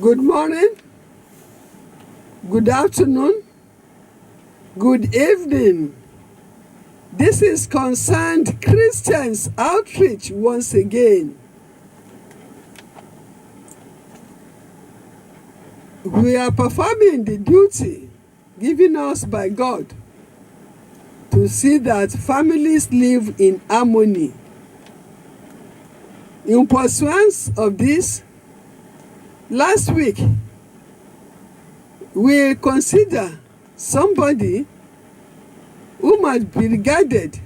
Good morning, good afternoon, good evening. This is Concerned Christians Outreach once again. We are performing the duty given us by God to see that families live in harmony. In pursuance of this, last week we consider somebody who might be regarded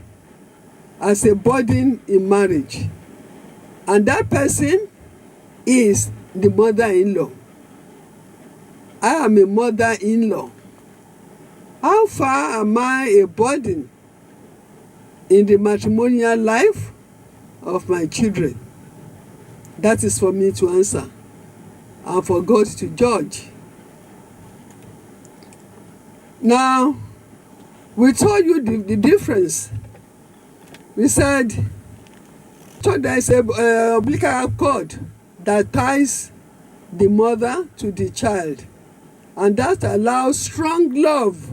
as a burden in marriage, and that person is the mother-in-law. I am a mother-in-law. How far am I a burden in the matrimonial life of my children? That is for me to answer and for God to judge. Now, we told you the difference. We said there is a umbilical cord that ties the mother to the child, and that allows strong love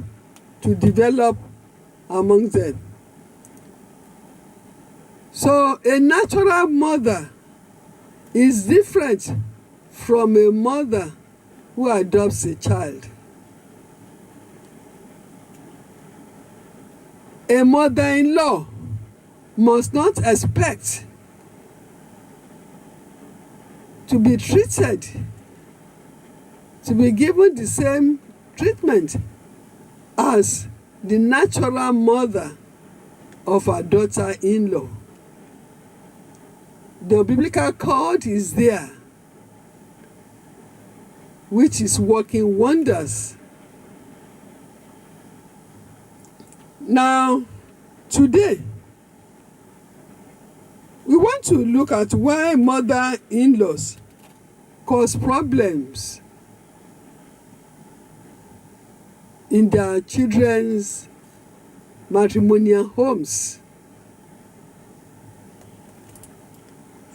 to develop among them. So a natural mother is different from a mother who adopts a child. A mother-in-law must not expect to be treated, to be given the same treatment as the natural mother of her daughter-in-law. The biblical cord is there, which is working wonders. Now, today, we want to look at why mother-in-laws cause problems in their children's matrimonial homes.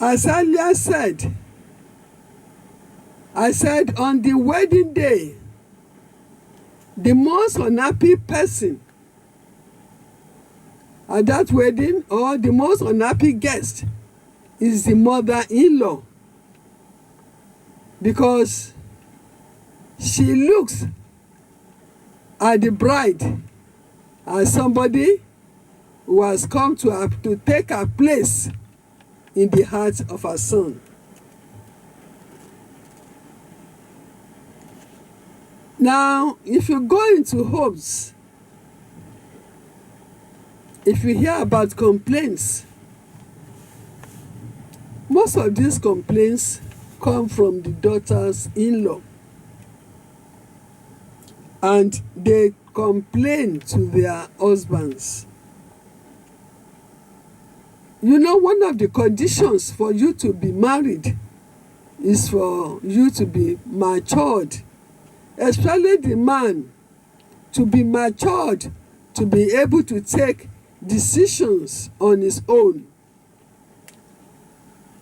As earlier said, I said on the wedding day, the most unhappy person at that wedding, or the most unhappy guest, is the mother-in-law, because she looks at the bride as somebody who has come to take her place in the heart of her son. Now, if you go into homes, if you hear about complaints, most of these complaints come from the daughters-in-law, and they complain to their husbands. You know, one of the conditions for you to be married is for you to be matured, especially the man to be matured, to be able to take decisions on his own.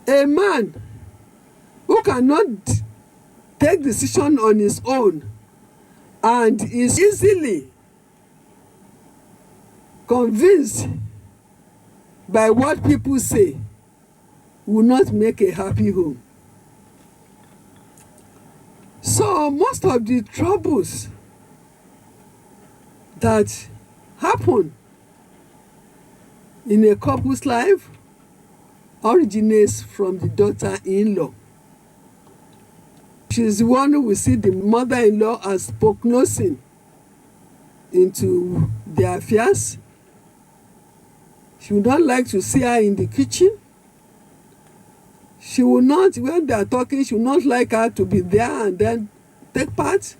A man who cannot take decision on his own and is easily convinced by what people say will not make a happy home. So most of the troubles that happen in a couple's life originates from the daughter-in-law. She's the one who will see the mother-in-law as prognosing into their affairs. She would not like to see her in the kitchen. She will not, when they are talking, she will not like her to be there and then take part.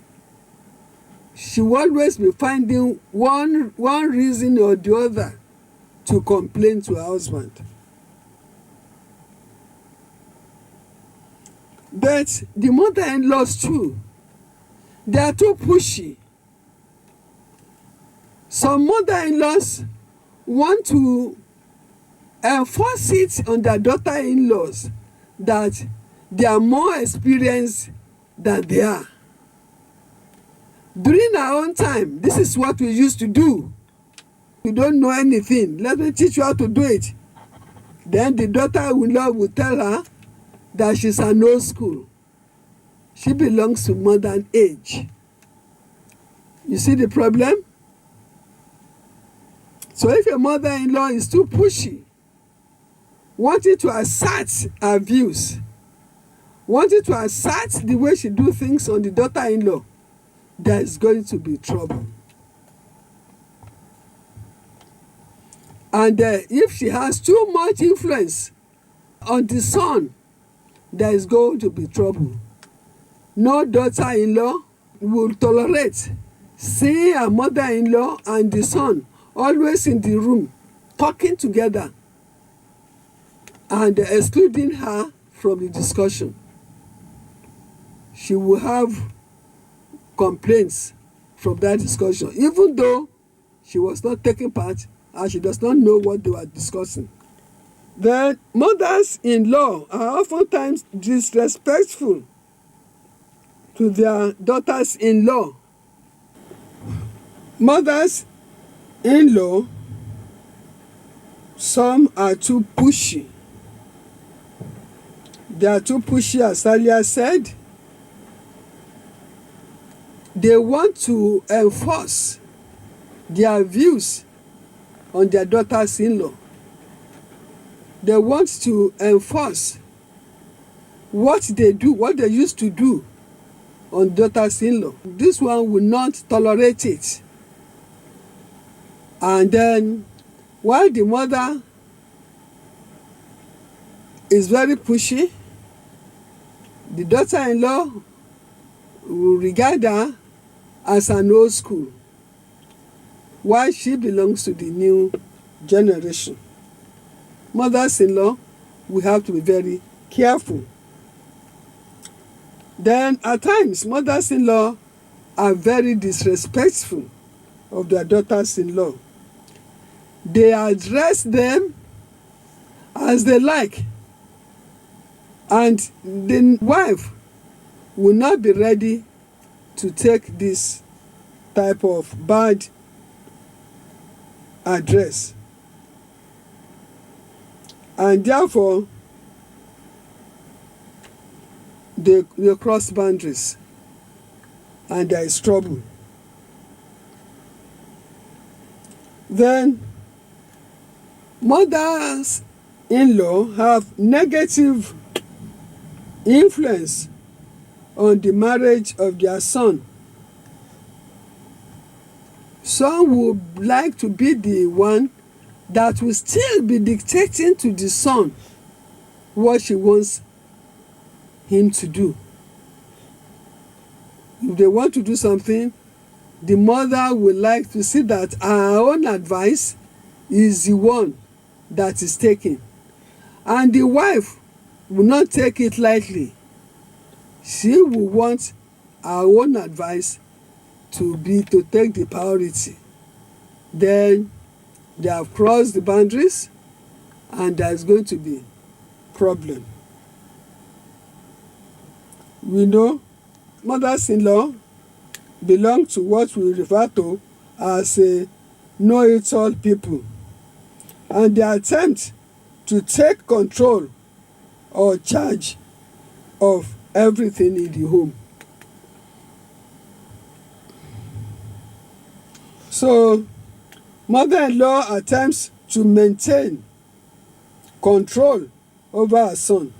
She will always be finding one reason or the other to complain to her husband. But the mother-in-laws too, they are too pushy. Some mother-in-laws want to enforce it on their daughter-in-laws that they are more experienced than they are. During our own time, this is what we used to do. You don't know anything, let me teach you how to do it. Then the daughter-in-law will tell her that she's an old school. She belongs to modern age. You see the problem? So if your mother-in-law is too pushy, wanting to assert her views, wanting to assert the way she do things on the daughter-in-law, there is going to be trouble. And if she has too much influence on the son, there is going to be trouble. No daughter-in-law will tolerate seeing her mother-in-law and the son always in the room talking together and excluding her from the discussion. She will have complaints from that discussion, even though she was not taking part and she does not know what they were discussing. The mothers-in-law are oftentimes disrespectful to their daughters-in-law. Mothers-in-law, some are too pushy. They are too pushy, as earlier said. They want to enforce their views on their daughters-in-law. They want to enforce what they do, what they used to do on daughters-in-law. This one will not tolerate it. And then, while the mother is very pushy, the daughter-in-law will regard her as an old school, while she belongs to the new generation. Mothers-in-law, we have to be very careful. Then at times, mothers-in-law are very disrespectful of their daughters-in-law. They address them as they like, and the wife will not be ready to take this type of bad address. And therefore, they cross boundaries and there is trouble. Then, mothers-in-law have negative influence on the marriage of their son. Some would like to be the one that will still be dictating to the son what she wants him to do. If they want to do something, the mother would like to see that her own advice is the one that is taken. And the wife will not take it lightly. She will want her own advice to take the priority. Then they have crossed the boundaries and there is going to be problem. We know mothers-in-law belong to what we refer to as a know-it-all people, and they attempt to take control or charge of everything in the home. So mother-in-law attempts to maintain control over her son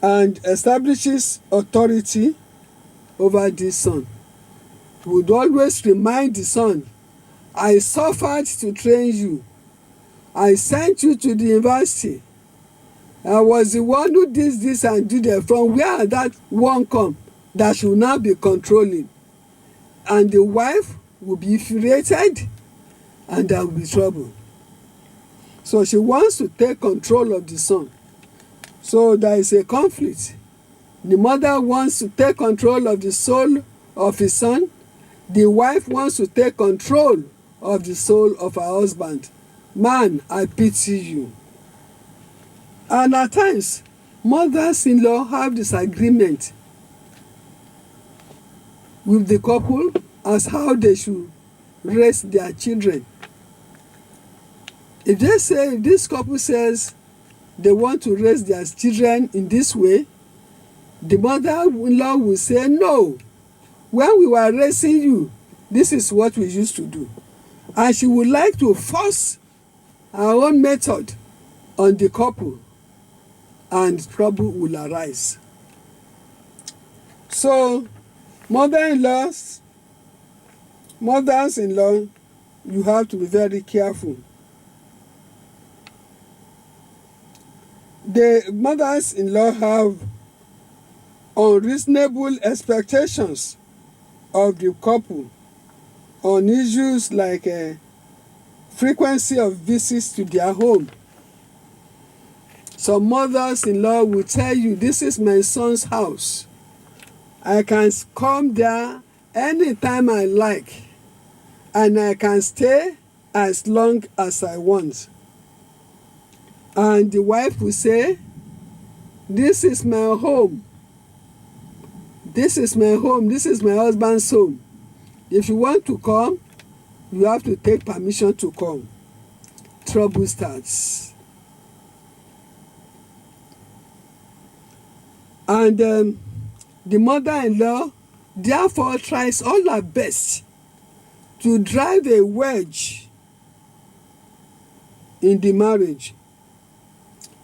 and establishes authority over this son. Would always remind the son, I suffered to train you. I sent you to the university. I was the one who did this and did that. From where that one come that should now be controlling? And the wife will be infuriated and there will be trouble. So she wants to take control of the son. So there is a conflict. The mother wants to take control of the soul of his son. The wife wants to take control of the soul of her husband. Man, I pity you. And at times, mothers-in-law have disagreement with the couple as how they should raise their children. If this couple says they want to raise their children in this way, the mother-in-law will say, no, when we were raising you, this is what we used to do. And she would like to force her own method on the couple, and trouble will arise. So, mothers-in-law, you have to be very careful. The mothers-in-law have unreasonable expectations of the couple on issues like frequency of visits to their home. Some mothers-in-law will tell you, this is my son's house. I can come there anytime I like, and I can stay as long as I want. And the wife will say, this is my home. This is my home. This is my husband's home. If you want to come, you have to take permission to come. Trouble starts. And the mother-in-law therefore tries all her best to drive a wedge in the marriage.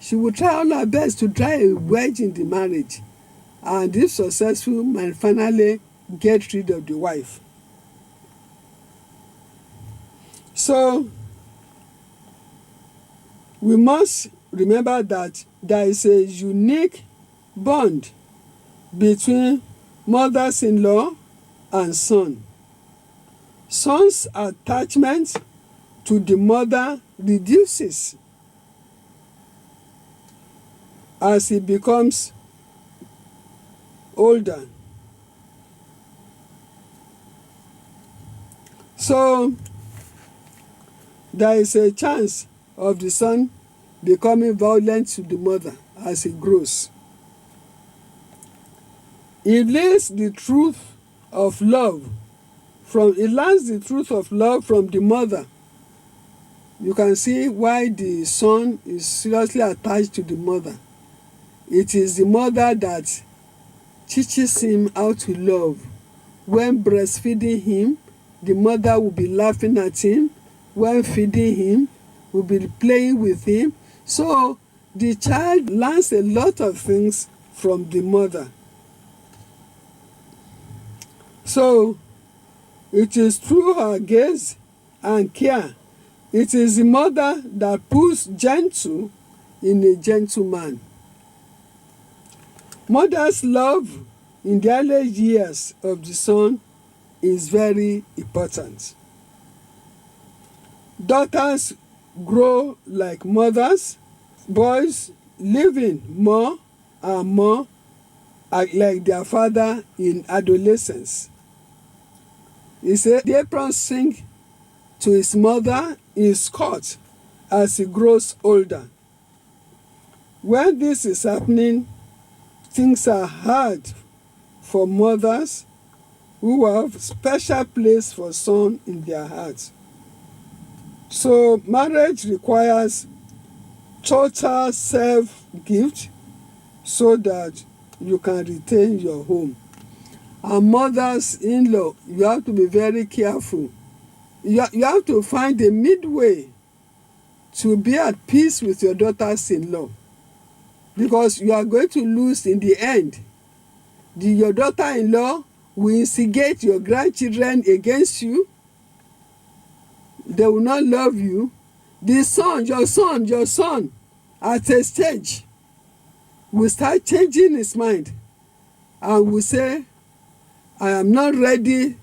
She will try all her best to drive a wedge in the marriage, and if successful, might finally get rid of the wife. So we must remember that there is a unique bond between mothers-in-law and son. Son's attachment to the mother reduces as he becomes older. So there is a chance of the son becoming violent to the mother as he grows. He learns the truth of love from the mother. You can see why the son is seriously attached to the mother. It is the mother that teaches him how to love. When breastfeeding him, the mother will be laughing at him. When feeding him, will be playing with him. So the child learns a lot of things from the mother. So it is through her gaze and care. It is the mother that puts gentle in a gentleman. Mother's love in the early years of the son is very important. Daughters grow like mothers, boys living more and more like their father in adolescence. He said the apron sing to his mother in Scott as he grows older. When this is happening, things are hard for mothers who have special place for son in their hearts. So marriage requires total self-gift so that you can retain your home. And mothers-in-law, you have to be very careful. You have to find a midway to be at peace with your daughters-in-law, because you are going to lose in the end. Your daughter-in-law will instigate your grandchildren against you. They will not love you. The son, your son, at a stage, will start changing his mind and will say, I am not ready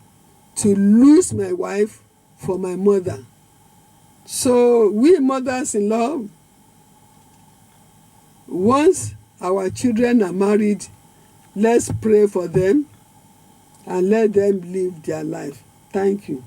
to lose my wife for my mother. So we mothers-in-law, once our children are married, let's pray for them and let them live their life. Thank you.